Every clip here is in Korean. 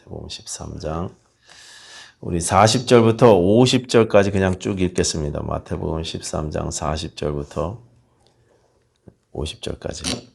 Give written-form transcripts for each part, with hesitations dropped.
마태복음 13장. 우리 40절부터 50절까지 그냥 쭉 읽겠습니다. 마태복음 13장 40절부터 50절까지.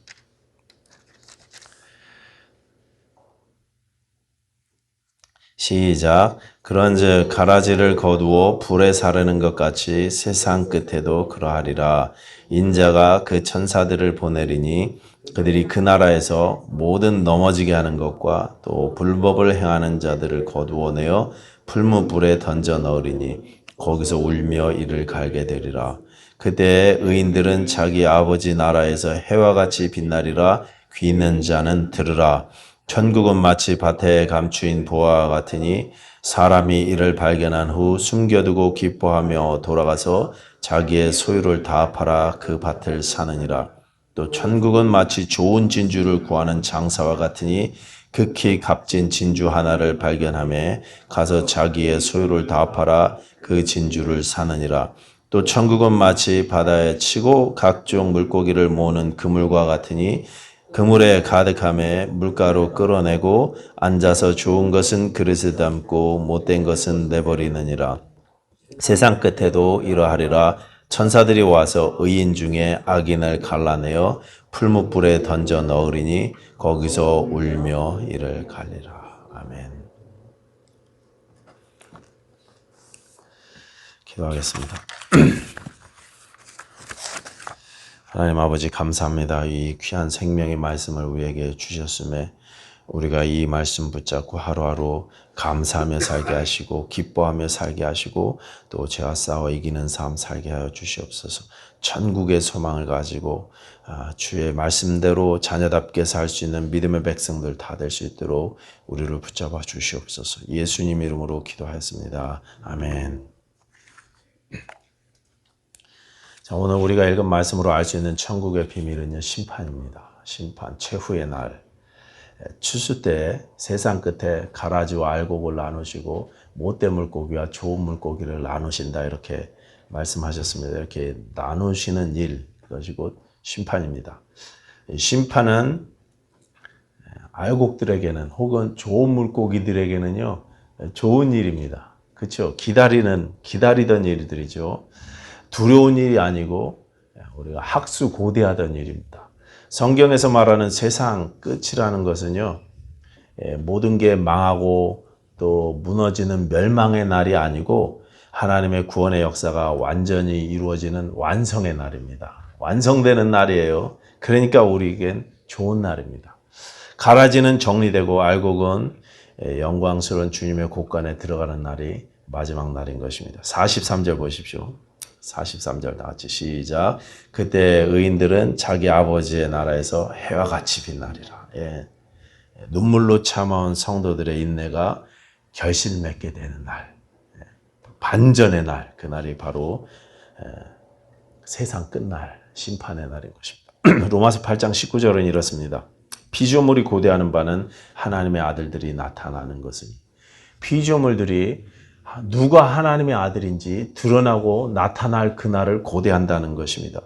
시작. 그런즉 가라지를 거두어 불에 사르는 것 같이 세상 끝에도 그러하리라. 인자가 그 천사들을 보내리니 그들이 그 나라에서 모든 넘어지게 하는 것과 또 불법을 행하는 자들을 거두어내어 풀무불에 던져 넣으리니 거기서 울며 이를 갈게 되리라. 그때 의인들은 자기 아버지 나라에서 해와 같이 빛나리라. 귀 있는 자는 들으라. 천국은 마치 밭에 감추인 보화와 같으니 사람이 이를 발견한 후 숨겨두고 기뻐하며 돌아가서 자기의 소유를 다 팔아 그 밭을 사느니라. 또 천국은 마치 좋은 진주를 구하는 장사와 같으니 극히 값진 진주 하나를 발견하며 가서 자기의 소유를 다 팔아 그 진주를 사느니라. 또 천국은 마치 바다에 치고 각종 물고기를 모으는 그물과 같으니 그물에 가득함에 물가로 끌어내고 앉아서 좋은 것은 그릇에 담고 못된 것은 내버리느니라. 세상 끝에도 이러하리라. 천사들이 와서 의인 중에 악인을 갈라내어 풀무불에 던져 넣으리니 거기서 울며 이를 갈리라. 아멘. 기도하겠습니다. 하나님 아버지 감사합니다. 이 귀한 생명의 말씀을 우리에게 주셨음에 우리가 이 말씀 붙잡고 하루하루 감사하며 살게 하시고 기뻐하며 살게 하시고 또 죄와 싸워 이기는 삶 살게 하여 주시옵소서. 천국의 소망을 가지고 주의 말씀대로 자녀답게 살 수 있는 믿음의 백성들 다 될 수 있도록 우리를 붙잡아 주시옵소서. 예수님 이름으로 기도하였습니다. 아멘. 자, 오늘 우리가 읽은 말씀으로 알 수 있는 천국의 비밀은요, 심판입니다. 심판, 최후의 날. 추수 때 세상 끝에 가라지와 알곡을 나누시고 못된 물고기와 좋은 물고기를 나누신다 이렇게 말씀하셨습니다. 이렇게 나누시는 일, 그것이 곧 심판입니다. 심판은 알곡들에게는 혹은 좋은 물고기들에게는요, 좋은 일입니다. 그렇죠? 기다리던 일들이죠. 두려운 일이 아니고 우리가 학수고대하던 일입니다. 성경에서 말하는 세상 끝이라는 것은요, 모든 게 망하고 또 무너지는 멸망의 날이 아니고 하나님의 구원의 역사가 완전히 이루어지는 완성의 날입니다. 완성되는 날이에요. 그러니까 우리에겐 좋은 날입니다. 가라지는 정리되고 알곡은 영광스러운 주님의 곳간에 들어가는 날이 마지막 날인 것입니다. 43절 보십시오. 43절 다 같이 시작. 그때 의인들은 자기 아버지의 나라에서 해와 같이 빛나리라. 예. 눈물로 참아온 성도들의 인내가 결실 맺게 되는 날. 예. 반전의 날. 그날이 바로 세상 끝날 심판의 날인 것입니다. 로마서 8장 19절은 이렇습니다. 피조물이 고대하는 바는 하나님의 아들들이 나타나는 것이니 피조물들이 누가 하나님의 아들인지 드러나고 나타날 그날을 고대한다는 것입니다.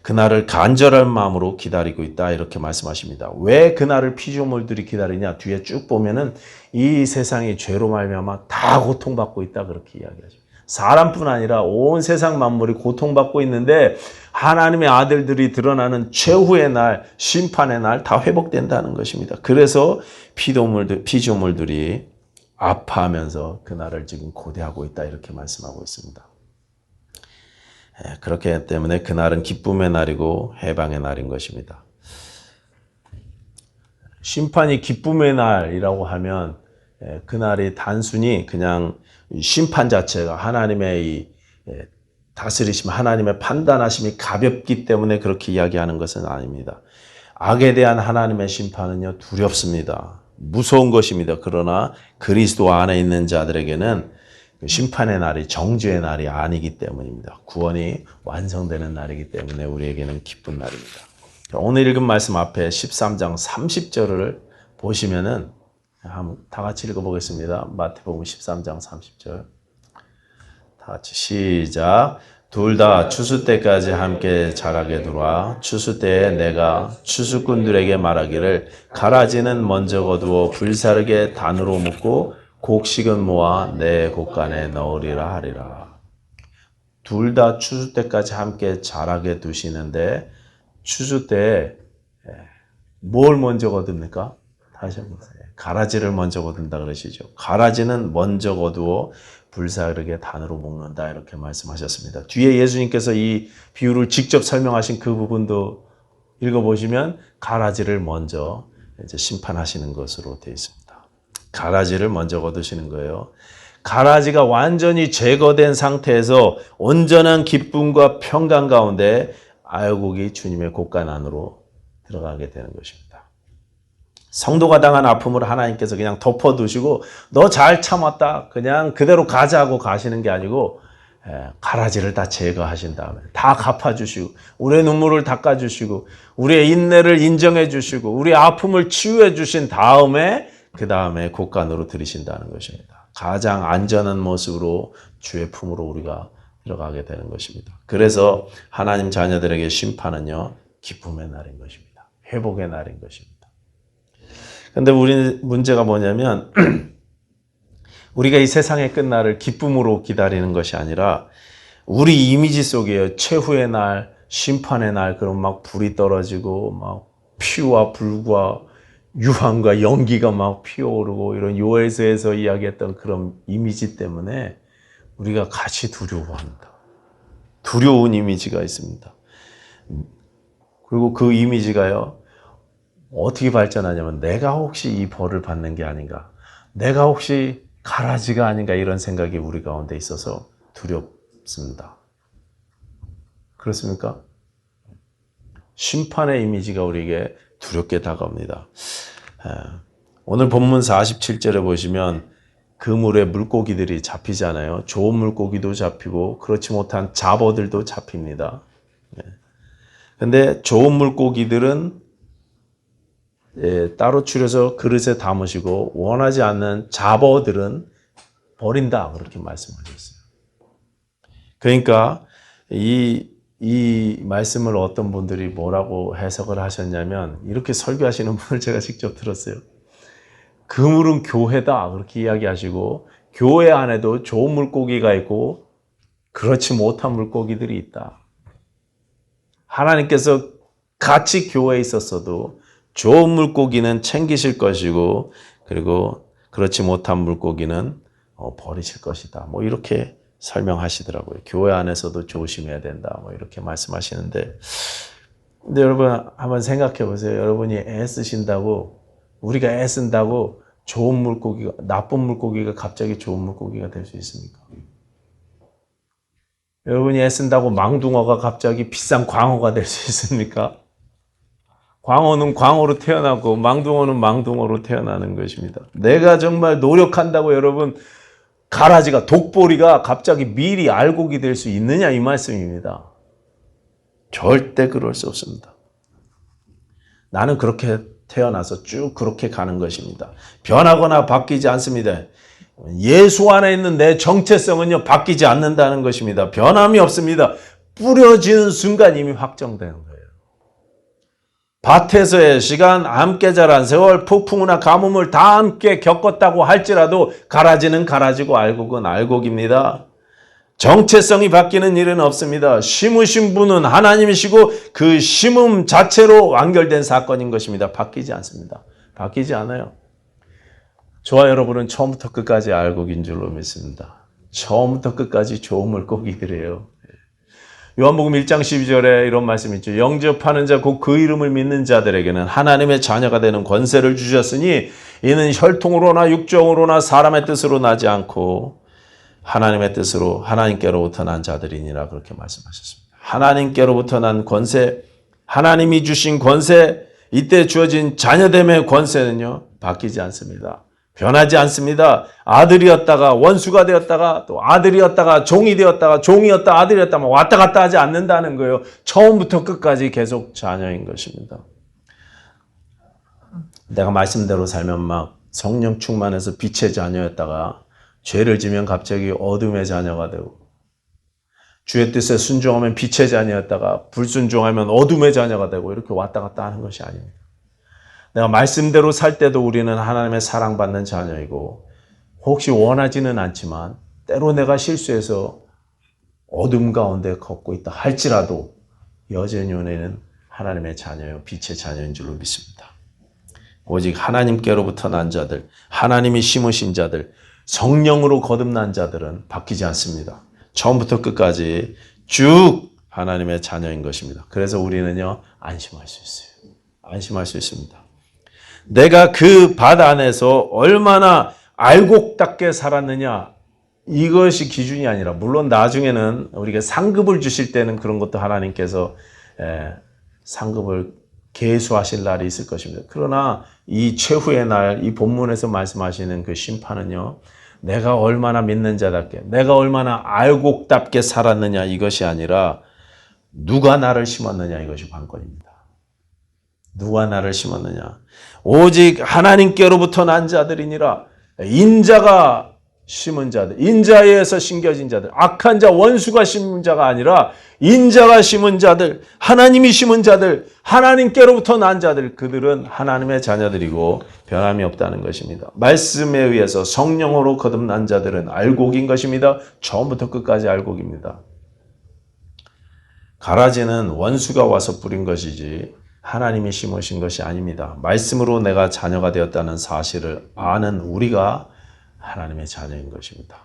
그날을 간절한 마음으로 기다리고 있다 이렇게 말씀하십니다. 왜 그날을 피조물들이 기다리냐? 뒤에 쭉 보면은 이 세상이 죄로 말미암아 다 고통받고 있다 그렇게 이야기하죠. 사람뿐 아니라 온 세상 만물이 고통받고 있는데 하나님의 아들들이 드러나는 최후의 날, 심판의 날 다 회복된다는 것입니다. 그래서 피조물들이 아파하면서 그날을 지금 고대하고 있다 이렇게 말씀하고 있습니다. 그렇기 때문에 그날은 기쁨의 날이고 해방의 날인 것입니다. 심판이 기쁨의 날이라고 하면 그날이 단순히 그냥 심판 자체가 하나님의 이 다스리심, 하나님의 판단하심이 가볍기 때문에 그렇게 이야기하는 것은 아닙니다. 악에 대한 하나님의 심판은요 두렵습니다. 무서운 것입니다. 그러나 그리스도 안에 있는 자들에게는 심판의 날이 정죄의 날이 아니기 때문입니다. 구원이 완성되는 날이기 때문에 우리에게는 기쁜 날입니다. 오늘 읽은 말씀 앞에 13장 30절을 보시면은 한번 다 같이 읽어보겠습니다. 마태복음 13장 30절. 다 같이 시작. 둘 다 추수 때까지 함께 자라게 두라. 추수 때에 내가 추수꾼들에게 말하기를 가라지는 먼저 거두어 불사르게 단으로 묶고 곡식은 모아 내 곡간에 넣으리라 하리라. 둘 다 추수 때까지 함께 자라게 두시는데 추수 때 뭘 먼저 거둡니까? 다시 한번 보세요. 가라지를 먼저 거둔다 그러시죠. 가라지는 먼저 거두어 불사르게 단으로 묶는다 이렇게 말씀하셨습니다. 뒤에 예수님께서 이 비유를 직접 설명하신 그 부분도 읽어보시면 가라지를 먼저 이제 심판하시는 것으로 되어 있습니다. 가라지를 먼저 거두시는 거예요. 가라지가 완전히 제거된 상태에서 온전한 기쁨과 평강 가운데 알곡이 주님의 곡간 안으로 들어가게 되는 것입니다. 성도가 당한 아픔을 하나님께서 그냥 덮어두시고 너 잘 참았다 그냥 그대로 가자고 가시는 게 아니고 가라지를 다 제거하신 다음에 다 갚아주시고 우리의 눈물을 닦아주시고 우리의 인내를 인정해 주시고 우리의 아픔을 치유해 주신 다음에 그 다음에 곡간으로 들이신다는 것입니다. 가장 안전한 모습으로 주의 품으로 우리가 들어가게 되는 것입니다. 그래서 하나님 자녀들에게 심판은요 기쁨의 날인 것입니다. 회복의 날인 것입니다. 근데 우리 문제가 뭐냐면 우리가 이 세상의 끝날을 기쁨으로 기다리는 것이 아니라 우리 이미지 속에 최후의 날, 심판의 날 그럼 막 불이 떨어지고 막 피와 불과 유황과 연기가 막 피어오르고 이런 요에서에서 이야기했던 그런 이미지 때문에 우리가 같이 두려워합니다. 두려운 이미지가 있습니다. 그리고 그 이미지가요 어떻게 발전하냐면 내가 혹시 이 벌을 받는 게 아닌가, 내가 혹시 가라지가 아닌가 이런 생각이 우리 가운데 있어서 두렵습니다. 그렇습니까? 심판의 이미지가 우리에게 두렵게 다가옵니다. 오늘 본문 47절에 보시면 그물에 물고기들이 잡히잖아요. 좋은 물고기도 잡히고 그렇지 못한 잡어들도 잡힙니다. 근데 좋은 물고기들은 따로 추려서 그릇에 담으시고 원하지 않는 잡어들은 버린다 그렇게 말씀하셨어요. 그러니까 이 말씀을 어떤 분들이 뭐라고 해석을 하셨냐면 이렇게 설교하시는 분을 제가 직접 들었어요. 그물은 교회다 그렇게 이야기하시고 교회 안에도 좋은 물고기가 있고 그렇지 못한 물고기들이 있다. 하나님께서 같이 교회에 있었어도 좋은 물고기는 챙기실 것이고 그리고 그렇지 못한 물고기는 버리실 것이다. 뭐 이렇게 설명하시더라고요. 교회 안에서도 조심해야 된다. 뭐 이렇게 말씀하시는데 근데 여러분 한번 생각해 보세요. 여러분이 애쓰신다고 우리가 애쓴다고 좋은 물고기가 나쁜 물고기가 갑자기 좋은 물고기가 될 수 있습니까? 여러분이 애쓴다고 망둥어가 갑자기 비싼 광어가 될 수 있습니까? 광어는 광어로 태어나고 망둥어는 망둥어로 태어나는 것입니다. 내가 정말 노력한다고 여러분 가라지가 독보리가 갑자기 미리 알곡이 될 수 있느냐 이 말씀입니다. 절대 그럴 수 없습니다. 나는 그렇게 태어나서 쭉 그렇게 가는 것입니다. 변하거나 바뀌지 않습니다. 예수 안에 있는 내 정체성은요 바뀌지 않는다는 것입니다. 변함이 없습니다. 뿌려지는 순간 이미 확정되는 거예요. 밭에서의 시간, 함께 자란 세월, 폭풍이나 가뭄을 다 함께 겪었다고 할지라도 가라지는 가라지고 알곡은 알곡입니다. 정체성이 바뀌는 일은 없습니다. 심으신 분은 하나님이시고 그 심음 자체로 완결된 사건인 것입니다. 바뀌지 않습니다. 바뀌지 않아요. 저와 여러분은 처음부터 끝까지 알곡인 줄로 믿습니다. 처음부터 끝까지 좋은 물고기들이에요. 요한복음 1장 12절에 이런 말씀이 있죠. 영접하는 자 곧 그 이름을 믿는 자들에게는 하나님의 자녀가 되는 권세를 주셨으니 이는 혈통으로나 육정으로나 사람의 뜻으로 나지 않고 하나님의 뜻으로 하나님께로부터 난 자들이니라 그렇게 말씀하셨습니다. 하나님께로부터 난 권세, 하나님이 주신 권세, 이때 주어진 자녀됨의 권세는요 바뀌지 않습니다. 변하지 않습니다. 아들이었다가 원수가 되었다가 또 아들이었다가 종이 되었다가 종이었다 아들이었다가 왔다 갔다 하지 않는다는 거예요. 처음부터 끝까지 계속 자녀인 것입니다. 내가 말씀대로 살면 막 성령 충만해서 빛의 자녀였다가 죄를 지면 갑자기 어둠의 자녀가 되고 주의 뜻에 순종하면 빛의 자녀였다가 불순종하면 어둠의 자녀가 되고 이렇게 왔다 갔다 하는 것이 아닙니다. 내가 말씀대로 살 때도 우리는 하나님의 사랑받는 자녀이고 혹시 원하지는 않지만 때로 내가 실수해서 어둠 가운데 걷고 있다 할지라도 여전히 우리는 하나님의 자녀요 빛의 자녀인 줄로 믿습니다. 오직 하나님께로부터 난 자들, 하나님이 심으신 자들, 성령으로 거듭난 자들은 바뀌지 않습니다. 처음부터 끝까지 쭉 하나님의 자녀인 것입니다. 그래서 우리는요 안심할 수 있어요. 안심할 수 있습니다. 내가 그 밭 안에서 얼마나 알곡답게 살았느냐 이것이 기준이 아니라 물론 나중에는 우리가 상급을 주실 때는 그런 것도 하나님께서 상급을 계수하실 날이 있을 것입니다. 그러나 이 최후의 날, 이 본문에서 말씀하시는 그 심판은요, 내가 얼마나 믿는 자답게, 내가 얼마나 알곡답게 살았느냐 이것이 아니라 누가 나를 심었느냐 이것이 관건입니다. 누가 나를 심었느냐. 오직 하나님께로부터 난 자들이니라. 인자가 심은 자들, 인자에 의해서 심겨진 자들, 악한 자, 원수가 심은 자가 아니라 인자가 심은 자들, 하나님이 심은 자들, 하나님께로부터 난 자들, 그들은 하나님의 자녀들이고 변함이 없다는 것입니다. 말씀에 의해서 성령으로 거듭난 자들은 알곡인 것입니다. 처음부터 끝까지 알곡입니다. 가라지는 원수가 와서 뿌린 것이지 하나님이 심으신 것이 아닙니다. 말씀으로 내가 자녀가 되었다는 사실을 아는 우리가 하나님의 자녀인 것입니다.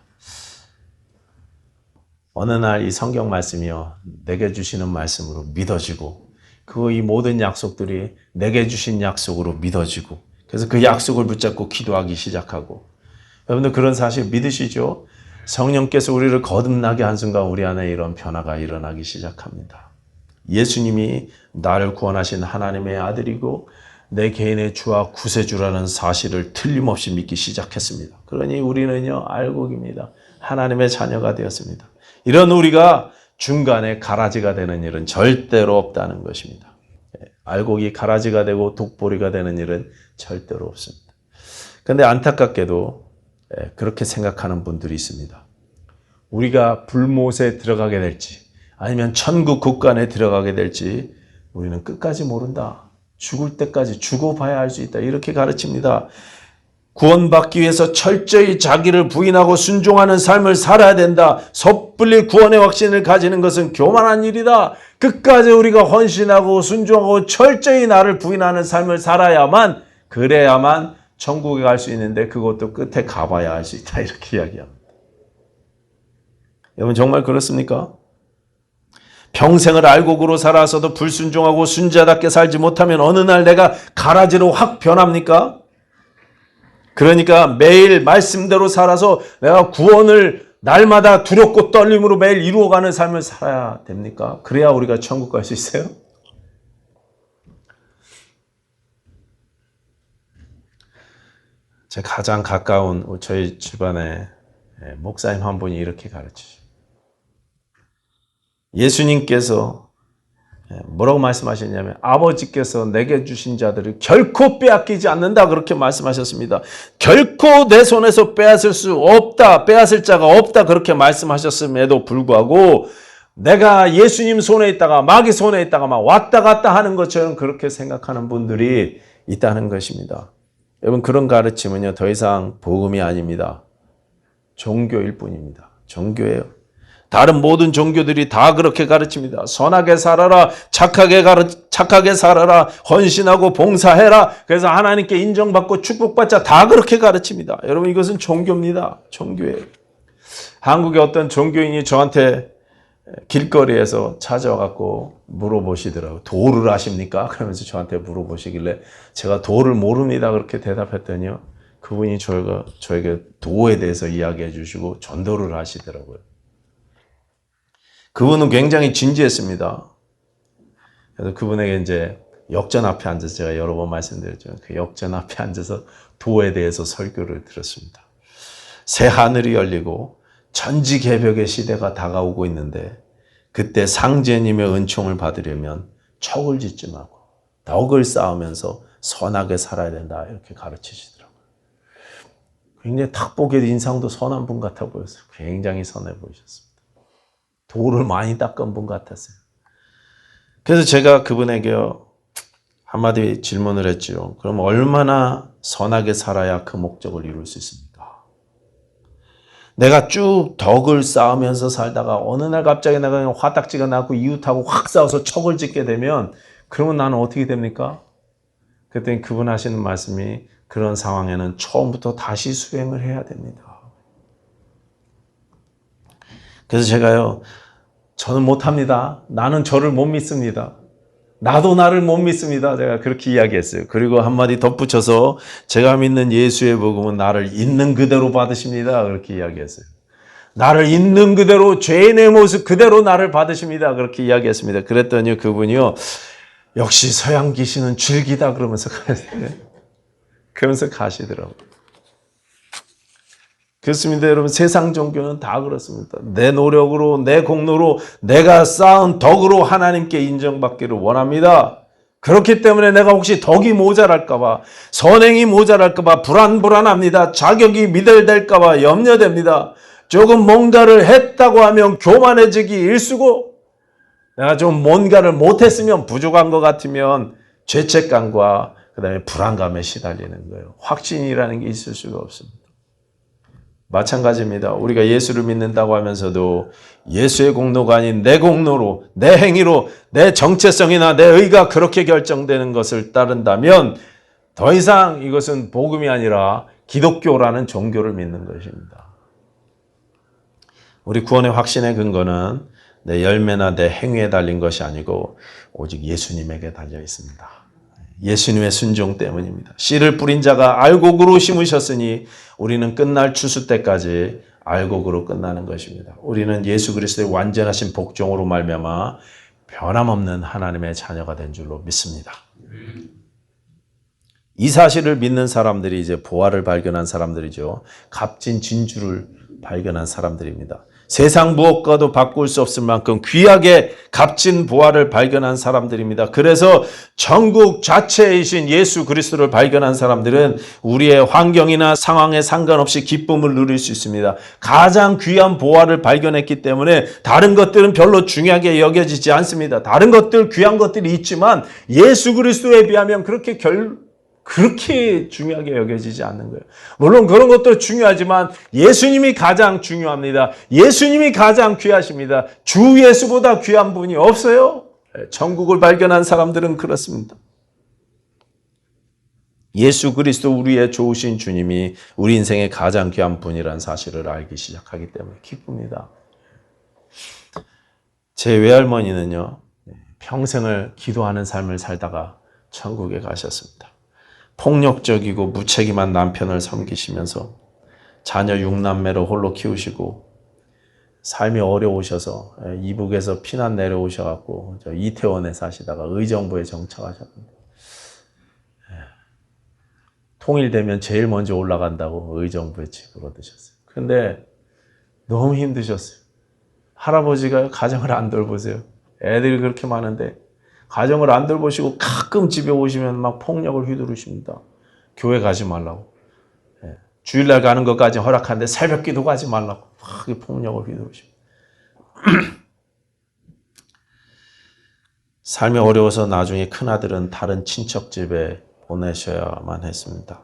어느 날 이 성경 말씀이요 내게 주시는 말씀으로 믿어지고 그 이 모든 약속들이 내게 주신 약속으로 믿어지고 그래서 그 약속을 붙잡고 기도하기 시작하고 여러분들 그런 사실 믿으시죠? 성령께서 우리를 거듭나게 한 순간 우리 안에 이런 변화가 일어나기 시작합니다. 예수님이 나를 구원하신 하나님의 아들이고 내 개인의 주와 구세주라는 사실을 틀림없이 믿기 시작했습니다. 그러니 우리는요 알곡입니다. 하나님의 자녀가 되었습니다. 이런 우리가 중간에 가라지가 되는 일은 절대로 없다는 것입니다. 알곡이 가라지가 되고 독보리가 되는 일은 절대로 없습니다. 그런데 안타깝게도 그렇게 생각하는 분들이 있습니다. 우리가 불못에 들어가게 될지 아니면 천국 국간에 들어가게 될지 우리는 끝까지 모른다. 죽을 때까지 죽어봐야 알 수 있다. 이렇게 가르칩니다. 구원받기 위해서 철저히 자기를 부인하고 순종하는 삶을 살아야 된다. 섣불리 구원의 확신을 가지는 것은 교만한 일이다. 끝까지 우리가 헌신하고 순종하고 철저히 나를 부인하는 삶을 살아야만 그래야만 천국에 갈 수 있는데 그것도 끝에 가봐야 할 수 있다. 이렇게 이야기합니다. 여러분 정말 그렇습니까? 평생을 알곡으로 살아서도 불순종하고 순자답게 살지 못하면 어느 날 내가 가라지로 확 변합니까? 그러니까 매일 말씀대로 살아서 내가 구원을 날마다 두렵고 떨림으로 매일 이루어가는 삶을 살아야 됩니까? 그래야 우리가 천국 갈 수 있어요? 제 가장 가까운 저희 집안에 목사님 한 분이 이렇게 가르치죠. 예수님께서 뭐라고 말씀하셨냐면 아버지께서 내게 주신 자들을 결코 빼앗기지 않는다 그렇게 말씀하셨습니다. 결코 내 손에서 빼앗을 수 없다. 빼앗을 자가 없다 그렇게 말씀하셨음에도 불구하고 내가 예수님 손에 있다가 마귀 손에 있다가 막 왔다 갔다 하는 것처럼 그렇게 생각하는 분들이 있다는 것입니다. 여러분 그런 가르침은요 더 이상 복음이 아닙니다. 종교일 뿐입니다. 종교예요. 다른 모든 종교들이 다 그렇게 가르칩니다. 선하게 살아라, 착하게 살아라, 헌신하고 봉사해라. 그래서 하나님께 인정받고 축복받자 다 그렇게 가르칩니다. 여러분 이것은 종교입니다. 종교예요. 한국의 어떤 종교인이 저한테 길거리에서 찾아와갖고 물어보시더라고요. 도를 아십니까? 그러면서 저한테 물어보시길래 제가 도를 모릅니다. 그렇게 대답했더니요. 그분이 저에게 도에 대해서 이야기해 주시고 전도를 하시더라고요. 그분은 굉장히 진지했습니다. 그래서 그분에게 이제 역전 앞에 앉아서 제가 여러 번 말씀드렸죠. 그 역전 앞에 앉아서 도에 대해서 설교를 들었습니다. 새 하늘이 열리고 천지개벽의 시대가 다가오고 있는데 그때 상제님의 은총을 받으려면 척을 짓지 말고 덕을 쌓으면서 선하게 살아야 된다 이렇게 가르치시더라고요. 굉장히 탁 보기에도 인상도 선한 분 같아 보였어요. 굉장히 선해 보이셨습니다. 돌을 많이 닦은 분 같았어요. 그래서 제가 그분에게 한마디 질문을 했죠. 그럼 얼마나 선하게 살아야 그 목적을 이룰 수 있습니까? 내가 쭉 덕을 쌓으면서 살다가 어느 날 갑자기 내가 화딱지가 나고 이웃하고 확 싸워서 척을 짓게 되면 그러면 나는 어떻게 됩니까? 그랬더니 그분 하시는 말씀이 그런 상황에는 처음부터 다시 수행을 해야 됩니다. 그래서 제가요, 저는 못합니다. 나는 저를 못 믿습니다. 나도 나를 못 믿습니다. 제가 그렇게 이야기했어요. 그리고 한마디 덧붙여서 제가 믿는 예수의 복음은 나를 있는 그대로 받으십니다. 그렇게 이야기했어요. 나를 있는 그대로 죄의 내 모습 그대로 나를 받으십니다. 그렇게 이야기했습니다. 그랬더니 그분이요. 역시 서양 귀신은 줄기다 그러면서 가세요. 그러면서 가시더라고요. 그렇습니다. 여러분 세상 종교는 다 그렇습니다. 내 노력으로 내 공로로 내가 쌓은 덕으로 하나님께 인정받기를 원합니다. 그렇기 때문에 내가 혹시 덕이 모자랄까 봐 선행이 모자랄까 봐 불안합니다. 자격이 미달될까 봐 염려됩니다. 조금 뭔가를 했다고 하면 교만해지기 일쑤고 내가 좀 뭔가를 못했으면 부족한 것 같으면 죄책감과 그다음에 불안감에 시달리는 거예요. 확신이라는 게 있을 수가 없습니다. 마찬가지입니다. 우리가 예수를 믿는다고 하면서도 예수의 공로가 아닌 내 공로로, 내 행위로, 내 정체성이나 내 의가 그렇게 결정되는 것을 따른다면 더 이상 이것은 복음이 아니라 기독교라는 종교를 믿는 것입니다. 우리 구원의 확신의 근거는 내 열매나 내 행위에 달린 것이 아니고 오직 예수님에게 달려 있습니다. 예수님의 순종 때문입니다. 씨를 뿌린 자가 알곡으로 심으셨으니 우리는 끝날 추수 때까지 알곡으로 끝나는 것입니다. 우리는 예수 그리스도의 완전하신 복종으로 말미암아 변함없는 하나님의 자녀가 된 줄로 믿습니다. 이 사실을 믿는 사람들이 이제 보화를 발견한 사람들이죠. 값진 진주를 발견한 사람들입니다. 세상 무엇과도 바꿀 수 없을 만큼 귀하게 값진 보화를 발견한 사람들입니다. 그래서 전국 자체이신 예수 그리스도를 발견한 사람들은 우리의 환경이나 상황에 상관없이 기쁨을 누릴 수 있습니다. 가장 귀한 보화를 발견했기 때문에 다른 것들은 별로 중요하게 여겨지지 않습니다. 다른 것들 귀한 것들이 있지만 예수 그리스도에 비하면 그렇게 중요하게 여겨지지 않는 거예요. 물론 그런 것도 중요하지만 예수님이 가장 중요합니다. 예수님이 가장 귀하십니다. 주 예수보다 귀한 분이 없어요. 천국을 발견한 사람들은 그렇습니다. 예수 그리스도 우리의 좋으신 주님이 우리 인생의 가장 귀한 분이라는 사실을 알기 시작하기 때문에 기쁩니다. 제 외할머니는요, 평생을 기도하는 삶을 살다가 천국에 가셨습니다. 폭력적이고 무책임한 남편을 섬기시면서 자녀 6남매를 홀로 키우시고 삶이 어려우셔서 이북에서 피난 내려오셔갖고 이태원에 사시다가 의정부에 정착하셨습니다. 통일되면 제일 먼저 올라간다고 의정부에 집을 얻으셨어요. 근데 너무 힘드셨어요. 할아버지가 가정을 안 돌보세요. 애들이 그렇게 많은데 가정을 안 돌보시고 가끔 집에 오시면 막 폭력을 휘두르십니다. 교회 가지 말라고. 주일날 가는 것까지 허락하는데 새벽 기도 가지 말라고 막 폭력을 휘두르십니다. 삶이 어려워서 나중에 큰아들은 다른 친척 집에 보내셔야만 했습니다.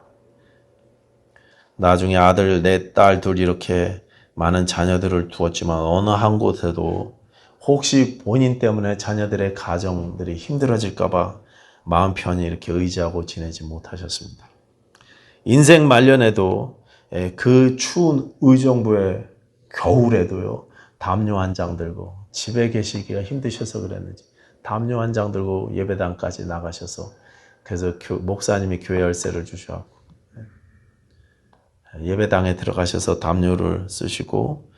나중에 아들, 내 딸 둘 이렇게 많은 자녀들을 두었지만 어느 한 곳에도 혹시 본인 때문에 자녀들의 가정들이 힘들어질까 봐 마음 편히 이렇게 의지하고 지내지 못하셨습니다. 인생 말년에도 그 추운 의정부의 겨울에도요, 담요 한 장 들고 집에 계시기가 힘드셔서 그랬는지 담요 한 장 들고 예배당까지 나가셔서 그래서 목사님이 교회 열쇠를 주셔서 예배당에 들어가셔서 담요를 쓰시고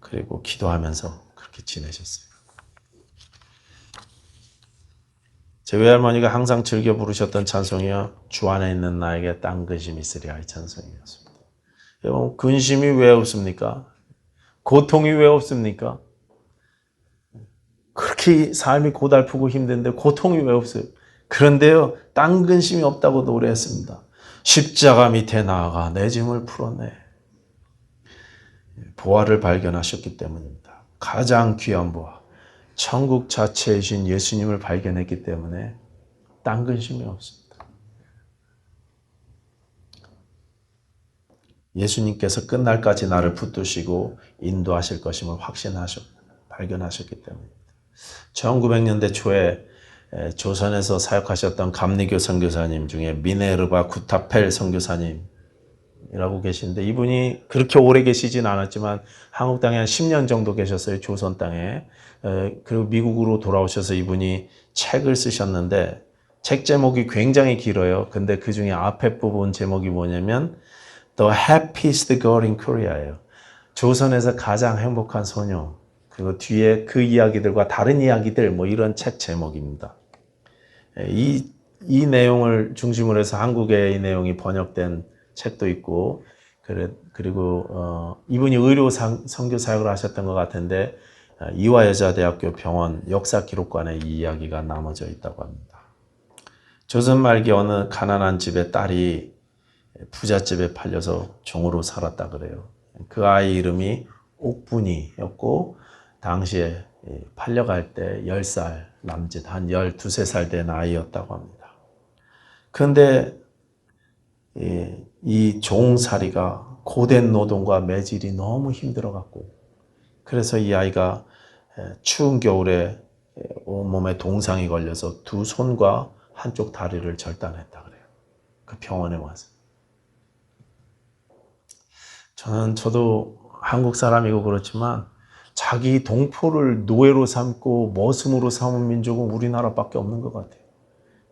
그리고 기도하면서 그렇게 지내셨어요. 제 외할머니가 항상 즐겨 부르셨던 찬송이요, 주 안에 있는 나에게 딴 근심이 있으랴, 이 찬송이었습니다. 여러분, 근심이 왜 없습니까? 고통이 왜 없습니까? 그렇게 삶이 고달프고 힘든데 고통이 왜 없어요? 그런데요, 딴 근심이 없다고 노래했습니다. 십자가 밑에 나아가 내 짐을 풀어내. 보화를 발견하셨기 때문입니다. 가장 귀한 부와 천국 자체이신 예수님을 발견했기 때문에 딴 근심이 없습니다. 예수님께서 끝날까지 나를 붙드시고 인도하실 것임을 발견하셨기 때문입니다. 1900년대 초에 조선에서 사역하셨던 감리교 선교사님 중에 미네르바 구타펠 선교사님이라고 계신데, 이분이 그렇게 오래 계시진 않았지만 한국 땅에 한 10년 정도 계셨어요. 조선 땅에. 그리고 미국으로 돌아오셔서 이분이 책을 쓰셨는데, 책 제목이 굉장히 길어요. 근데 그 중에 앞에 부분 제목이 뭐냐면 The Happiest Girl in Korea예요. 조선에서 가장 행복한 소녀. 그리고 뒤에 그 이야기들과 다른 이야기들, 뭐 이런 책 제목입니다. 이 내용을 중심으로 해서 한국에 이 내용이 번역된 책도 있고, 그리고 이분이 의료 선교 사역을 하셨던 것 같은데, 이화여자대학교 병원 역사 기록관에 이 이야기가 남아져 있다고 합니다. 조선 말기 어느 가난한 집의 딸이 부잣집에 팔려서 종으로 살았다 그래요. 그 아이 이름이 옥분이였고, 당시에 팔려갈 때 10살 남짓, 한 12, 13살 된 아이였다고 합니다. 그런데 이 종살이가 고된 노동과 매질이 너무 힘들어갖고, 그래서 이 아이가 추운 겨울에 온몸에 동상이 걸려서 두 손과 한쪽 다리를 절단했다 그래요. 그 병원에 와서. 저도 한국 사람이고 그렇지만 자기 동포를 노예로 삼고 머슴으로 삼은 민족은 우리나라밖에 없는 것 같아요.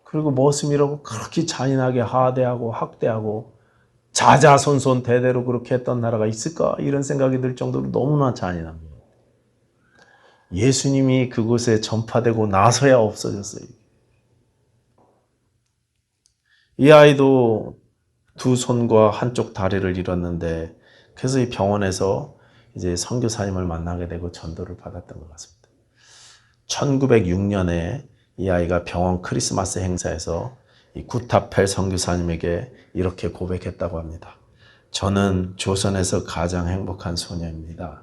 그리고 머슴이라고 그렇게 잔인하게 하대하고 학대하고 자자손손 대대로 그렇게 했던 나라가 있을까? 이런 생각이 들 정도로 너무나 잔인합니다. 예수님이 그곳에 전파되고 나서야 없어졌어요. 이 아이도 두 손과 한쪽 다리를 잃었는데, 그래서 이 병원에서 이제 선교사님을 만나게 되고 전도를 받았던 것 같습니다. 1906년에 이 아이가 병원 크리스마스 행사에서 이 구타펠 선교사님에게 이렇게 고백했다고 합니다. 저는 조선에서 가장 행복한 소녀입니다.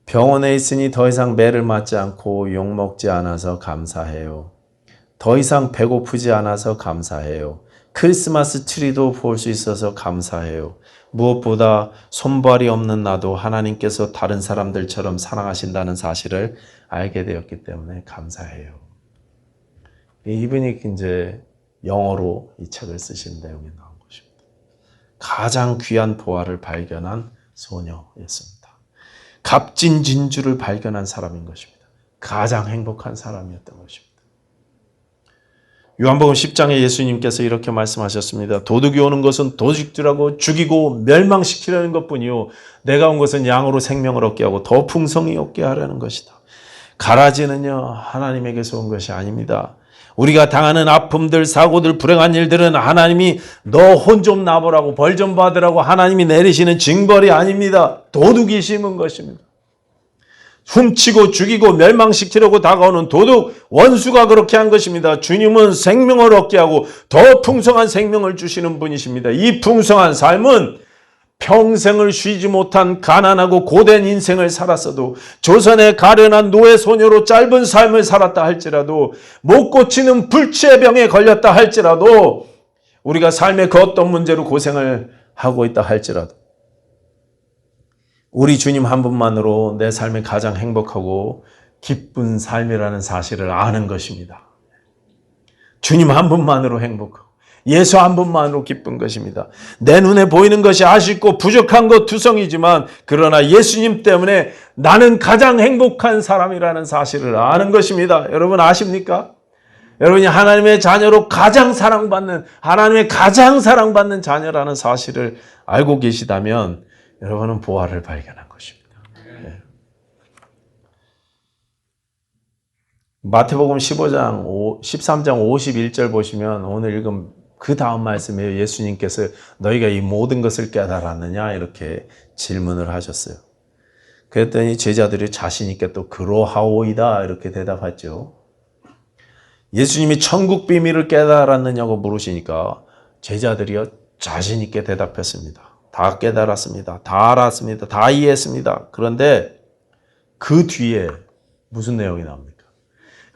병원에 있으니 더 이상 매를 맞지 않고 욕먹지 않아서 감사해요. 더 이상 배고프지 않아서 감사해요. 크리스마스 트리도 볼 수 있어서 감사해요. 무엇보다 손발이 없는 나도 하나님께서 다른 사람들처럼 사랑하신다는 사실을 알게 되었기 때문에 감사해요. 이분이 이제 영어로 이 책을 쓰신 내용이 나온 것입니다. 가장 귀한 보화를 발견한 소녀였습니다. 값진 진주를 발견한 사람인 것입니다. 가장 행복한 사람이었던 것입니다. 요한복음 10장에 예수님께서 이렇게 말씀하셨습니다. 도둑이 오는 것은 도둑질하고 죽이고 멸망시키려는 것뿐이요, 내가 온 것은 양으로 생명을 얻게 하고 더 풍성히 얻게 하려는 것이다. 가라지는요, 하나님에게서 온 것이 아닙니다. 우리가 당하는 아픔들, 사고들, 불행한 일들은 하나님이 너 혼 좀 나보라고, 벌 좀 받으라고 하나님이 내리시는 징벌이 아닙니다. 도둑이 심은 것입니다. 훔치고 죽이고 멸망시키려고 다가오는 도둑, 원수가 그렇게 한 것입니다. 주님은 생명을 얻게 하고 더 풍성한 생명을 주시는 분이십니다. 이 풍성한 삶은 평생을 쉬지 못한 가난하고 고된 인생을 살았어도, 조선의 가련한 노예 소녀로 짧은 삶을 살았다 할지라도, 못 고치는 불치의 병에 걸렸다 할지라도, 우리가 삶의 그 어떤 문제로 고생을 하고 있다 할지라도, 우리 주님 한 분만으로 내 삶이 가장 행복하고 기쁜 삶이라는 사실을 아는 것입니다. 주님 한 분만으로 행복하고 예수 한 분만으로 기쁜 것입니다. 내 눈에 보이는 것이 아쉽고 부족한 것 투성이지만, 그러나 예수님 때문에 나는 가장 행복한 사람이라는 사실을 아는 것입니다. 여러분 아십니까? 여러분이 하나님의 자녀로 가장 사랑받는, 하나님의 가장 사랑받는 자녀라는 사실을 알고 계시다면 여러분은 보화를 발견한 것입니다. 네. 마태복음 13장 51절 보시면 오늘 읽은 그 다음 말씀에 예수님께서 너희가 이 모든 것을 깨달았느냐 이렇게 질문을 하셨어요. 그랬더니 제자들이 자신 있게 또 그러하오이다 이렇게 대답했죠. 예수님이 천국 비밀을 깨달았느냐고 물으시니까 제자들이요 자신 있게 대답했습니다. 다 깨달았습니다. 다 알았습니다. 다 이해했습니다. 그런데 그 뒤에 무슨 내용이 나옵니까?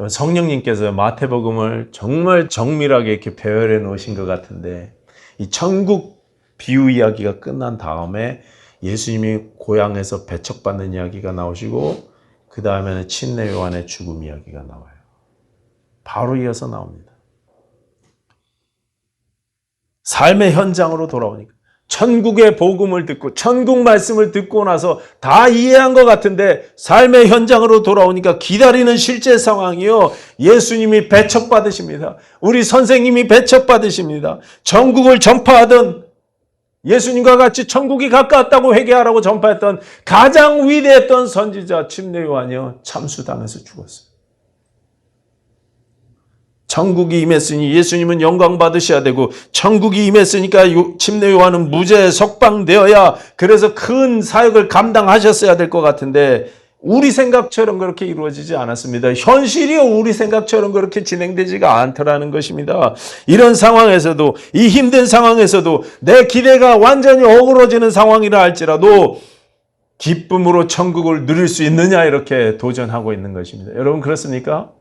성령님께서 마태복음을 정말 정밀하게 이렇게 배열해 놓으신 것 같은데, 이 천국 비유 이야기가 끝난 다음에 예수님이 고향에서 배척받는 이야기가 나오시고, 그 다음에는 침례 요한의 죽음 이야기가 나와요. 바로 이어서 나옵니다. 삶의 현장으로 돌아오니까 천국의 복음을 듣고 천국 말씀을 듣고 나서 다 이해한 것 같은데 삶의 현장으로 돌아오니까 기다리는 실제 상황이요. 예수님이 배척받으십니다. 우리 선생님이 배척받으십니다. 천국을 전파하던, 예수님과 같이 천국이 가까웠다고 회개하라고 전파했던 가장 위대했던 선지자 침례 요한이요, 참수당해서 죽었어요. 천국이 임했으니 예수님은 영광 받으셔야 되고, 천국이 임했으니까 침례 요한은 무죄에 석방되어야, 그래서 큰 사역을 감당하셨어야 될 것 같은데 우리 생각처럼 그렇게 이루어지지 않았습니다. 현실이 우리 생각처럼 그렇게 진행되지가 않더라는 것입니다. 이런 상황에서도, 이 힘든 상황에서도 내 기대가 완전히 어그러지는 상황이라 할지라도 기쁨으로 천국을 누릴 수 있느냐, 이렇게 도전하고 있는 것입니다. 여러분 그렇습니까?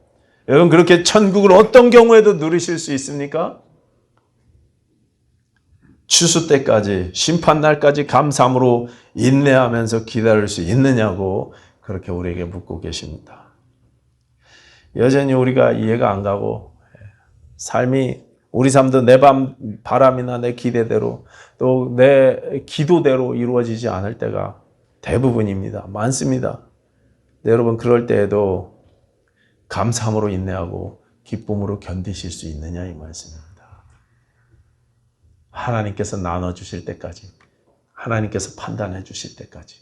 여러분 그렇게 천국을 어떤 경우에도 누리실 수 있습니까? 추수 때까지, 심판날까지 감사함으로 인내하면서 기다릴 수 있느냐고 그렇게 우리에게 묻고 계십니다. 여전히 우리가 이해가 안 가고, 삶이, 우리 삶도 내 바람이나 내 기대대로 또 내 기도대로 이루어지지 않을 때가 대부분입니다. 많습니다. 여러분 그럴 때에도 감사함으로 인내하고 기쁨으로 견디실 수 있느냐, 이 말씀입니다. 하나님께서 나눠주실 때까지, 하나님께서 판단해 주실 때까지.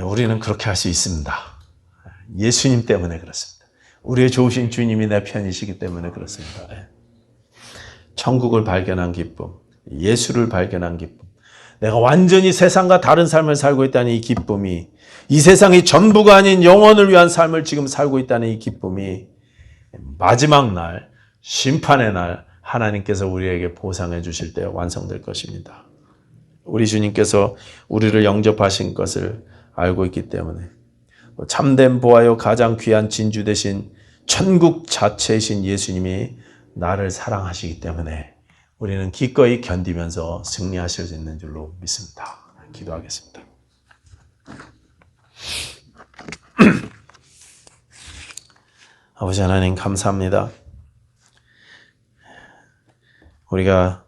우리는 그렇게 할 수 있습니다. 예수님 때문에 그렇습니다. 우리의 좋으신 주님이 내 편이시기 때문에 그렇습니다. 천국을 발견한 기쁨, 예수를 발견한 기쁨, 내가 완전히 세상과 다른 삶을 살고 있다는 이 기쁨이, 이 세상이 전부가 아닌 영혼을 위한 삶을 지금 살고 있다는 이 기쁨이 마지막 날, 심판의 날 하나님께서 우리에게 보상해 주실 때 완성될 것입니다. 우리 주님께서 우리를 영접하신 것을 알고 있기 때문에, 참된 보아요 가장 귀한 진주 대신 천국 자체이신 예수님이 나를 사랑하시기 때문에 우리는 기꺼이 견디면서 승리하실 수 있는 줄로 믿습니다. 기도하겠습니다. 아버지 하나님 감사합니다. 우리가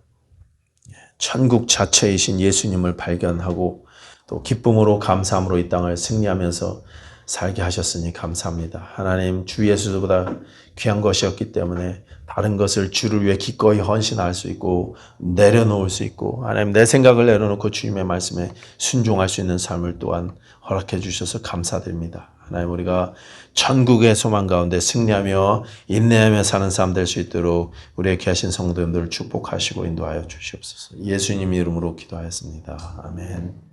천국 자체이신 예수님을 발견하고 또 기쁨으로 감사함으로 이 땅을 승리하면서 살게 하셨으니 감사합니다. 하나님, 주 예수보다 귀한 것이었기 때문에 다른 것을 주를 위해 기꺼이 헌신할 수 있고 내려놓을 수 있고, 하나님 내 생각을 내려놓고 주님의 말씀에 순종할 수 있는 삶을 또한 허락해 주셔서 감사드립니다. 하나님, 우리가 천국의 소망 가운데 승리하며 인내하며 사는 삶 될 수 있도록 우리에게 하신 성도님들을 축복하시고 인도하여 주시옵소서. 예수님 이름으로 기도하였습니다. 아멘.